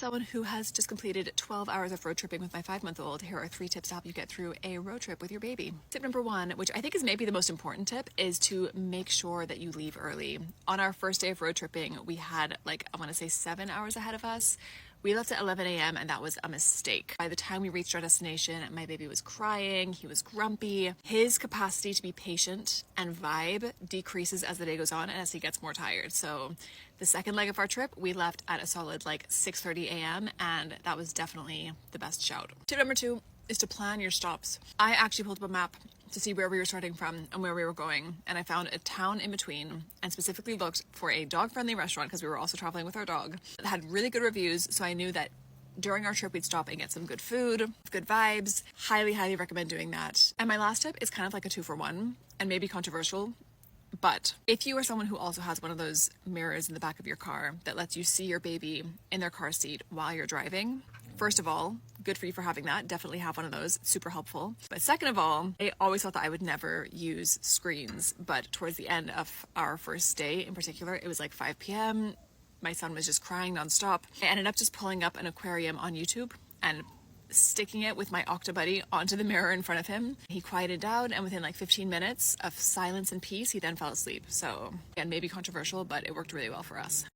someone who has just completed 12 hours of road tripping with my 5-month-old, here are 3 tips to help you get through a road trip with your baby. Tip number 1, which I think is maybe the most important tip, is to make sure that you leave early. On our first day of road tripping, we had I want to say 7 hours ahead of us. We left at 11 a.m. and that was a mistake. By the time we reached our destination, my baby was crying, he was grumpy. His capacity to be patient and vibe decreases as the day goes on and as he gets more tired. So the second leg of our trip, we left at a solid 6:30 a.m. and that was definitely the best shout. Tip number 2 is to plan your stops. I actually pulled up a map to see where we were starting from and where we were going, and I found a town in between and specifically looked for a dog-friendly restaurant because we were also traveling with our dog that had really good reviews, so I knew that during our trip we'd stop and get some good food, good vibes. Highly recommend doing that. And my last tip is kind of like a 2-for-1 and maybe controversial, but if you are someone who also has one of those mirrors in the back of your car that lets you see your baby in their car seat while you're driving, first of all, good for you for having that. Definitely have one of those. Super helpful. But second of all, I always thought that I would never use screens. But towards the end of our first day in particular, it was 5 p.m. My son was just crying nonstop. I ended up just pulling up an aquarium on YouTube and sticking it with my Octobuddy onto the mirror in front of him. He quieted down, and within 15 minutes of silence and peace, he then fell asleep. So again, maybe controversial, but it worked really well for us.